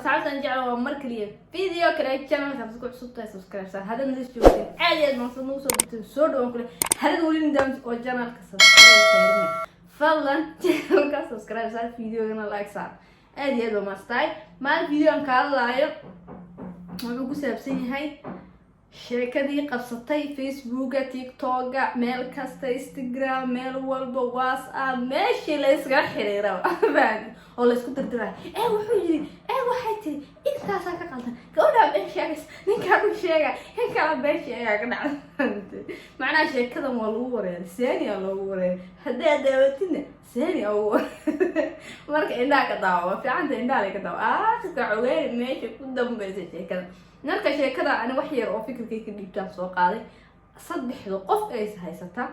أصعد نرجع له مركلية فيديو كده channel كان سبسكرايب صار هذا ندرس جوتين عادي ما نوصل بتنسود ونقول هذا نقولين دام وجنال كسبسكرايب فعلا channel كان سبسكرايب صار فيديو هنا لايك صار عادي هذا ما ستايل ما الفيديو أنا كان لايك ما بقول سبسيني هاي شركة قصتي فيسبوك تيك توك ميل كاستا انستغرام ميل والبا واتساب ماشي لا يسقى حريرة فاهم ولا اسكو ترتبها وحوجي waxay tiri intaas ka qaldan gabadha been sheegaysa ninka ku sheegay ninka been sheegay ka dhacday macna sheekadan waa lagu wareer seeni lagu wareer haddii daawatina seeni oo marka indha ka daawo fiicanta indha ka daawo ka xogeey meesha ku dambeysay sheekada marka sheekada ana wax yar oo fikirkayga dhibtaan soo qaaday saddexdo qof ay haysata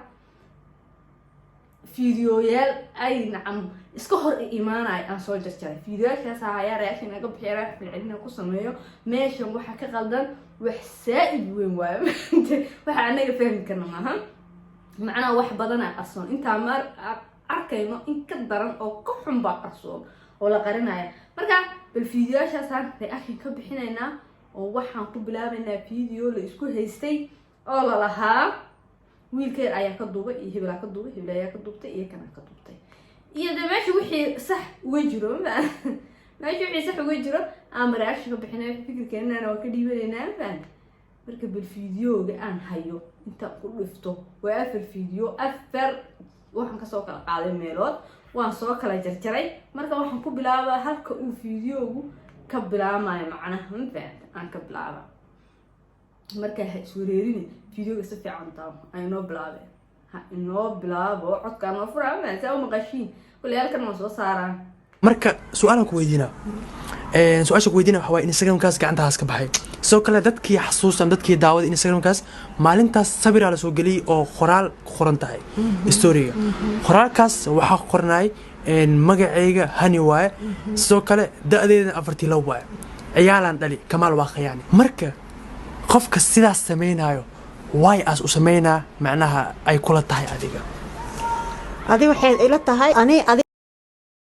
فيديوهات أي نعم إسكهر إيماني أنا صور جرى فيديوهات كذا هاي رأيشنا قبل حيرة في العلم قصة مايو ماشي وحكي غلطان وحسائد وين وام وحنا يفهم كنا معها معنا واحد بدنا أصلا أنت عمر أركينه إن كدرن أو كحم بقصون ولا قرنايا مرجع بالفيديوهات كذا رأيشنا قبل حيننا ووحنا قبلها من فيديو اللي إسكو هيستي الله لها wiilkeed ayaa ka duubay iyo hebel ka duubay hebel ayaa ka duubtay iyo kana ka duubtay iyo meesha wixii sax uga jiro meesha wixii sax uga jiro aan reaction ka bixinay fikirkeena waa ka dhiibaynaa faan marka bil fiidiyooga aan hayo inta ku dhifto waa afar fiidiyo afar waxaan ka soo kala qaaday meelood waan soo kala jarjaray marka waxaan ku bilaabaa halka uu fiidiyoogu ka bilaamayo macnaha faan aan ka bilaabaa marka suureerini فيديو استفيع عن طعم إنه بلابه إنه بلابه عد كانوا فرع ما سووا مقاشين كل هذا كان موضوع صار مركا سؤالك ويدينا سؤالك ويدينا هو إنستغرام كاس قاعد هاسك بحي سو كلا دتك حسوس أم دتك دعوة إنستغرام كاس مالين تاس صبر على سوق لي أو خرال خرنتاي استورية خرال كاس وحق قرناي إن مجا هني واي سو كلا ده أفرتي لو واي عيالان دلي كمال واقع يعني مركا قف كسيدا سمينايو واي أس أسمينا معناها أي كل تهاي أديكا هذه واحد إلى تهاي أنا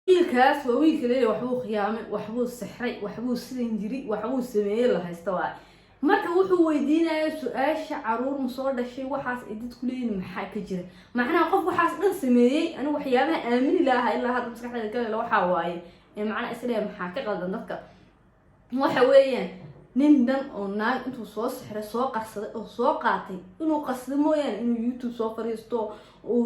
ويلكاس وويل كذا وحبو خيامة وحبو السحري وحبو السلنجري وحبو السمية اللي هيستوى marka wuxuu weydiinaya su'aasha caruur musoo dhashay waxaas ay dadku leeyihiin maxaa ka jira macnaha qof waxaas dhan sameeyay anigu waxyaabaha aamini lahaa ilaa hadda maskaxdayda ka waxa waaye macnaha isla maxaa ka qaldan dadka waxa weeyaan nin dan oo naag intuu soo sixray soo qarsaday oo soo qaatay inuu qasdo mooyaan inuu YouTube soo fariisto oo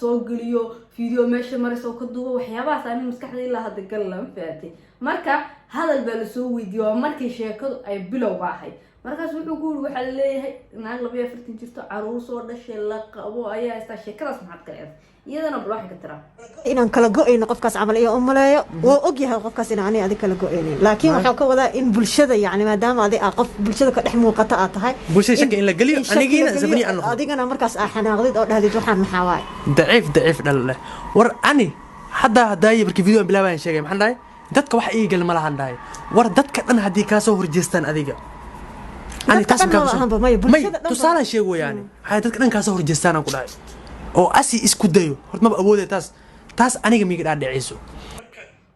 soo geliyo video meesha marayso ka duubo waxyaabahaas aan maskaxdayda ilaa hadda gal lama faatay marka hadal baa la soo weydiiyay markii sheekadu ay bilowga ahayd markaas wuxuu ku yiri waxa la leeyahay naag 42 jirto caruur soo dhashay la qabo ayaa istaa sheekadaas maxad ka leedahay iyadana bal ka tira inaan kala go'ayno qofkaas camal iyo umaleeyo oo og yahay qofkaas inaan adiga kala go'ayno laakiin waxa ka wada in bulshada yani maadaama adiga qof bulshada ka dhex muuqata aad tahay bulshada shaki in la galiyo anigina sabni aan adigana markaas xanaaqdid oo dhahdid waxaan maxaa waay daciif dhal war ani hadda hadaayay markii video bilaabaan sheegay maxaan dhahay dadka wax ii gal ma lahan dhahay war dadka dhan hadii ka soo horjeestaan adiga ani taas ka tusaale sheego yani hay dadka dhan ka soo horjeestaan aan ku dhahay oo asi isku dayo horta ma awoodey taas aniga miga dhaadhiciiso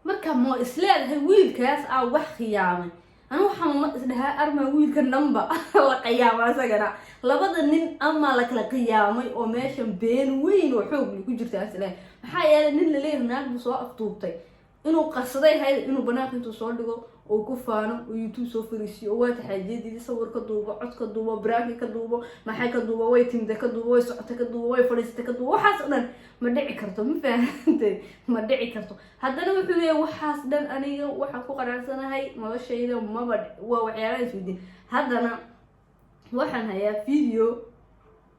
marka ma isleedahay wiilkaas wax khiyaamay anu waxaan ma isdhahay arma wiilka namba la qiyaamay asagana labada nin ama la kala qiyaamay oo meeshan been weyn oo xoog ku jirta asle maxaa yeelay nin la leeyahay naag soo aftuubtay inuu qarsaday hay inuu banaanka intuu soo dhigo oo ku faano oo YouTube soo fariisiyo oo waxa xajeedii sawir ka duubo cod ka duubo braaki ka duubo maxay ka duubo way timda ka duubo way socota ka duubo way fadhiista ka duubo waxaas dhan ma dhici karto ma faahantay ma dhici karto haddana wuxuu leeyahay waxaas dhan aniga waxa ku qararsanahay noloshayda ma waa waxyaalaha isweydiin haddana waxaan hayaa video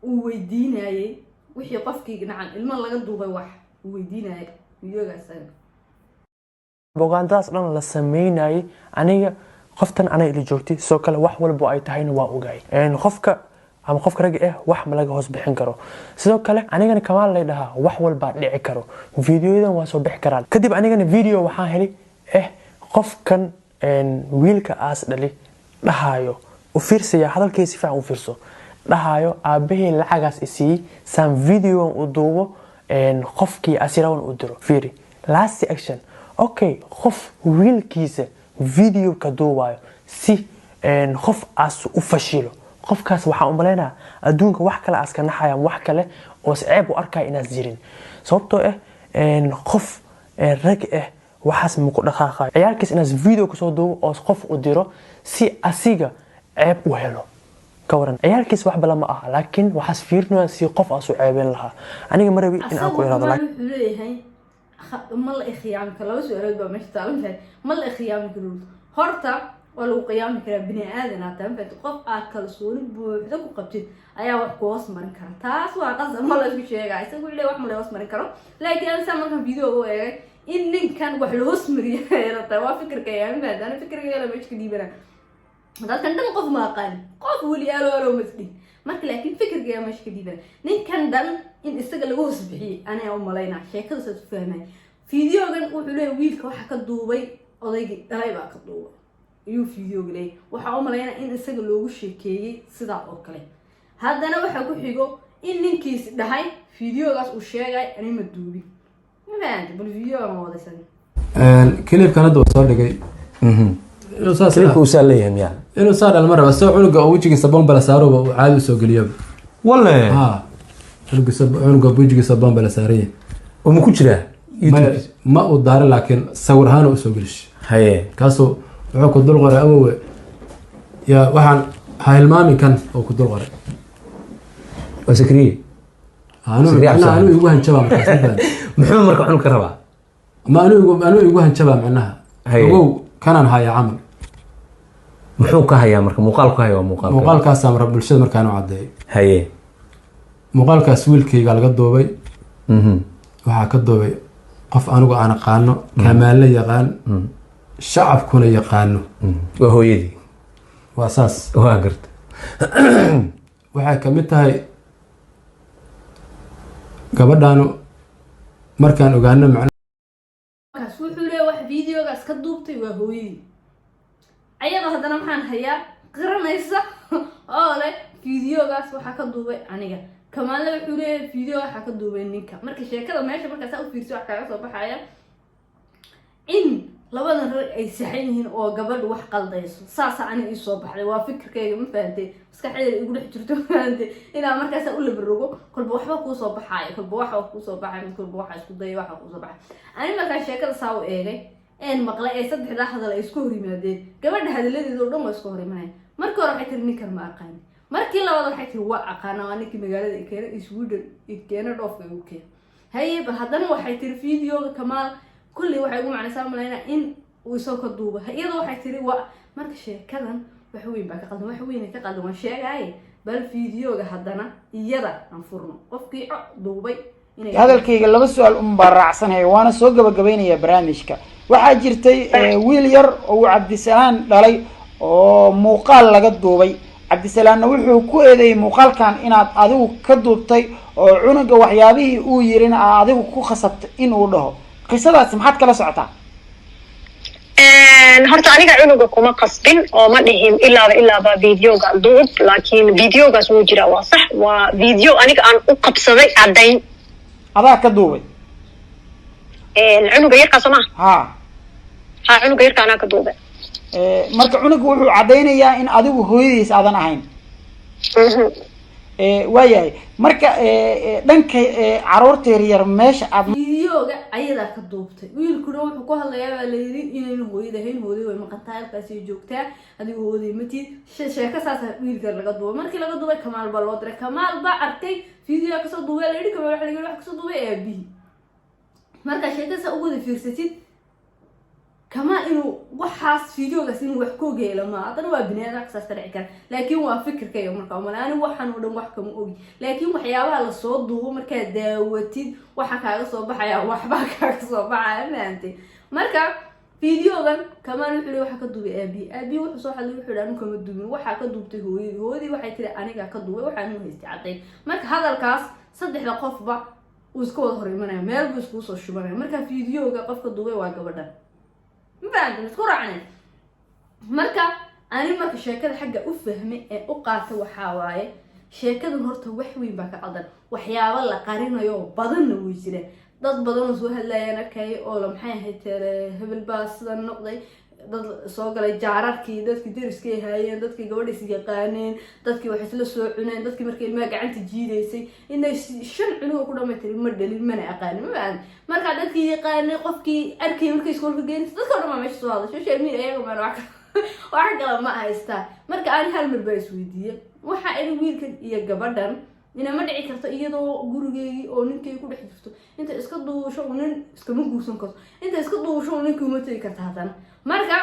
uu weydiinayay wixii qofkii dhacay ilmo laga duubay wax uu weydiinayay videogaas bogaantaas dhan la sameynay aniga qoftan ana ila joogtay soo kale wax walba ay tahayna waa ogaay qofka ama qofka rag wax ma laga hoos bixin karo sidoo kale anigana kamaal leedahay wax walba dhici karo videoyadan waa soo bixi karaan kadib anigana video waxaan helay qofkan wiilka aas dhali dhahayo u fiirsaya hadalkiisa fiican u fiirso dhahayo aabahey lacagaas isii san video u duubo qofkii asirawan u diro fiiri last action okay qof wiilkiisa video ka duubayo si qof aas u fashilo qofkaas waxaa u maleynaa adduunka wax kale aska naxayaan wax kale oo ceeb u arkaya inaas jirin sababtoo qof rag waxaas ma ku dhaqaaqayo ciyaalkiis inaas video kasoo duubo oo qof u diro si asiga ceeb u helo ka waran ciyaalkiis wax bala ma aha laakiin waxaas fiirinaya si qof aas u ceebeen lahaa aniga ma rabi in aan ku iraado wuxuu leeyahay ma la ikhyaami karo laba su'aalood baa meesha taalan tahay ma la ikhyaami karo horta waa lagu qiyaami karaa bini aadan hataa ma fahamtid qof aad kalsooni buuxda ku qabtid ayaa wax ku hoos marin kara taas waa qasab ma la isku sheegaa isagu wuxuu leeyahay wax ma la hoos marin karo laakiin aan saa markaan video u eegay in ninkan wax la hoos mariyo ayada waa fikirka yaa ma fahamtid ana fikirka la meesha ka dhiibana dadkan dhan qof ma aqaan qof wali alo masdin marka laakiin fikirka yaa meesha ka dhiibana ninkan dhan in isaga lagu hoos bixiyay anaa u malaynaa sheekada saas u fahmay videogan wuxuu leeyahay wiilka waxa ka duubay odaygii dhalay baa ka duubay iyo videoga leeyahay waxa u malaynaa in isaga loogu sheekeeyay sidaa oo kale haddana waxa ku xigo in ninkiis dhahay videogaas uu sheegay anima duubin ma fahamtid bal videoga ma wadaysan clipkan hadda soo dhigay inuu saas clipku saa leeyahay miyaa inuu saa dhalma raba soo cunuga oo wejigiisa bombala saaroba uu caadi soo geliyo walle cunuga wejigiisa bombala saaraya oo ma ku jiraa ma uu daarin laakiin sawir ahaan u soo gelish haye kaasoo wuxuu ku dul qoray awowe yaa waxaan ha hilmaami kan oo ku dul qoray waa sakriye anu igu hanjabaa markaas muxuu marka cunugka rabaa ma anu igu hanjabaa macnaha ogow kanaan haya camal muxuu ka hayaa marka muuqaalku haya waa muuqaalkaasa mara bulshada markaan u caddeeyay haye muuqaalkaas wiilkayga laga duubay waxaa ka duubay qof anigu aan aqaano kamaalle yaqaan shacabkuna yaqaano waa hooyadii waa saas waa garta waxay kamid tahay gabadhaanu markaan ogaano kaas wuxuu leeyahay wax videogaas ka duubtay waa hooyadii ayada haddana waxaan hayaa qiranaysa oo leh videogaas waxaa ka duubay aniga kamaale wuxuu leeyahay video waxaa ka duubay ninka marka sheekada meesha markaas u fiirso wax kaaga soo baxaya in labadan rag ay saxan yihiin oo gabadhu wax qaldayso saasa aniga ii soo baxday waa fikirkayga ma fahantay maskaxdayda igu dhex jirto fahantay inaa markaas u labarogo kolba waxba kuu soo baxaayo kolba waxa kuu soo baxay kolba waxa isku dayay waxa kuu soo baxay ani markaa sheekada saa u eegay een maqlay ay saddexda hadal ay isku hor yimaadeen gabadha hadaladeeda oo dhan waa isku hor imanayaan markii hore waxay tiri ninkan ma aqaan markii labaad waxay tiri waa aqaana waa ninkii magaalada Ikena Sweden Ikena dhoofka ugu keen haye bal haddana waxay tiri videoga Kamaal kulli waxay ugu macnaysaa malaynaa in uu soo ka duuba iyadoo waxay tiri waa marka sheekadan wax weyn baa ka qaldan wax weyn ka qaldan waan sheegay bal videoga haddana iyada aan furno qofkii duubay inay hadalkayga laba su'aal baraacsanay waana soo gabagabeynaya barnaamijka waxaa jirtay wiil yar oo Cabdisalaan dhalay oo muuqaal laga duubay Cabdisalaanna wuxuu ku eedeeyay muuqaalkan inaad adigu ka duubtay oo cunuga waxyaabihii uu yirina adigu ku khasabtay in uu dhaho qisadaas maxaad kala socotaa horta aniga cunuga kuma qasbin oo ma dhihin ilaaba videoga duub laakiin videogaas wuu jiraa waa sax waa video aniga aan u qabsaday cadayn adaa ka duubay cunuga yarkaas ma ha cunuga yarka anaa ka duubay marka cunuga wuxuu cadaynayaa in adigu hooyadiis aadan ahayn waayahay marka dhanka caruurta yaryar meesha aad videoga ayadaa ka duubtay wiilkuna wuxuu ku hadlayaa baa la yiri inaynu hooyada ahayn hooyada way maqantahay halkaas ay joogtaa adigu hooyada matid sheeko saas wiilka laga duubay markii laga duubay Kamaal baa loo diray Kamaal baa arkay video ka soo duubay la yiri Kamaal waxa laga wax ka soo duubay aabihi marka sheekada ugu fiirsatid كما إنه وحاس فيديوغاس إنه وحكوجي لما أظن وابني أنا كسر عكر لكن وافكر كي يوم مركب أنا وحن ودم وحكم أوجي لكن وحياها على الصوت ضو مركب داوتيد وحكى على صوب حياة وحبك على صوب حياة ما أنت مركب فيديوغا كمان يحلو وحكى دوبي أبي وحصو حلو يحلو أنا كم الدوبي وحكى دوبته هو دي وحيتري أنا جا كدوبي وحنو هستعطي مركب هذا الكاس صدق لقف بع وسكول هري منه مال بسكوس الشمال مركب فيديوغا قف كدوبي واقبله بعد مسكور عنه مركا أنا ما في شركة حاجة أفهمي أقاط وحواي شركة هرت وحوي بك عضل وحيا والله قارنه يوم بدن ويجري ضد بدن سوى هلا أنا كي أول محيه ترى هبل باس النقطة dad soo galay jaararkii dadkii deriskay haayeen dadkii gabadhiis yaqaaneen dadkii wax isla soo cuneen dadkii markay ilmaha gacanta jiidaysay inay 5 cunug ku dhamaytirin ma dhalin mana aqaanin marka dadkii yaqaanay qofkii arkay markay iskoolka geynaysa dadka dhan ma meesha soo hadasho social media ayaga ma wax kale ma haystaa marka aan hal mar baa isweydiiyay waxa ay wiilkan iyo gabadhan ina ma dhici karto iyadoo gurigeedii oo ninkay ku dhex jirto inta iska duusho nin iska ma guursan karto inta iska duusho ninkii uma tagi karta hadana marka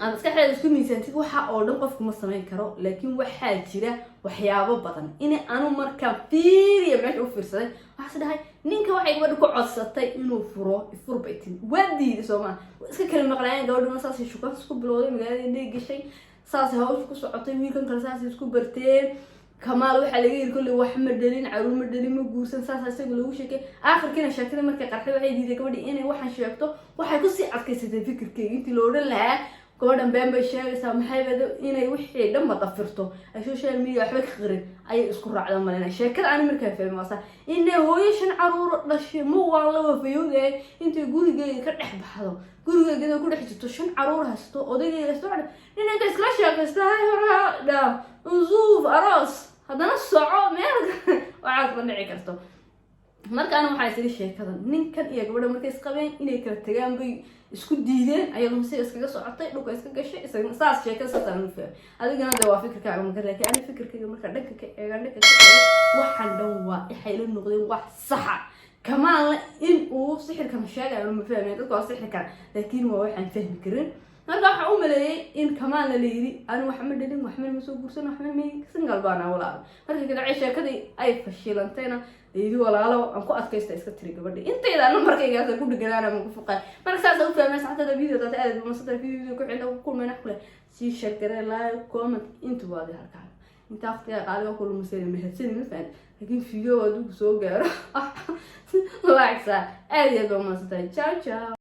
aan iska xeel isku miisaantid waxa oo dhan qofku ma sameyn karo laakiin waxa jira waxyaabo badan in aanu marka fiiriyo meesha u fiirsaday waxa dhahay ninka waxay gabadha ku codsatay inuu furo baytin wadiid Soomaa iska kala maqlayeen gabadha saas shukaan isku bilowday magaalada inay gashay saas hawsha ku socotay wiilkan kale saas isku barteen kamaal waxa laga yiri kulli wax ma dhalin caruur ma dhalin ma guursan saas isaga lagu sheekay aakhirkiina sheekada markay qarxay waxay diiday gabadhii inay waxaan sheegto waxay ku sii adkaysatay fikirkeega intii loo dhan lahaa gabadhan been bay sheegaysaa maxay wada inay wixii dhan madafirto ay social media waxba ka qirin ay isku raacdo malena sheekada aan markaa fahmay inay hooyo 5 caruur dhashay ma waan la wafayooday intay gurigeeda ka dhex baxdo gurigeeda ku dhex jirto 5 caruur haysto odaygeeda socda inay iska sheekaysto hay uzuuf aroos hadana soco meel waxaad ku dhici karto marka ana waxay sidii sheekada ninkan iyo gabadha markay isqabeen inay kala tagaan bay isku diideen ayadoo si iskaga socotay dhulka iska gashay isaga saas sheekada sataan u fahmay adigana de waa fikirkaaga ma garan laakiin fikirkayga marka dhanka ka eegan waxaan dhan waa waxay la noqdeen wax sax kamaan in uu sixirkan sheegayo ma fahmay dadku waa sixir kara laakiin waa waxaan fahmi karin marka waxa uu maleeyay in kamaan la leeyri aan wax ma dhalin wax ma soo guursan wax ma single baan walaal marka kadib sheekadii ay fashilantayna leeyri walaalo aan ku adkaysta iska tiri gabadhi intayda markayga ku dhiganaana ma ku fuqay marka saas u fahmay saxada video dad aad ma sadar video ku xidho ku kulmayna kule si share like comment inta wada halka inta waqtiga qaaliga kullu mas'uul mahadsan ma fahmay laakiin video wadu soo gaaro like sa aad iyo ma sadar ciao ciao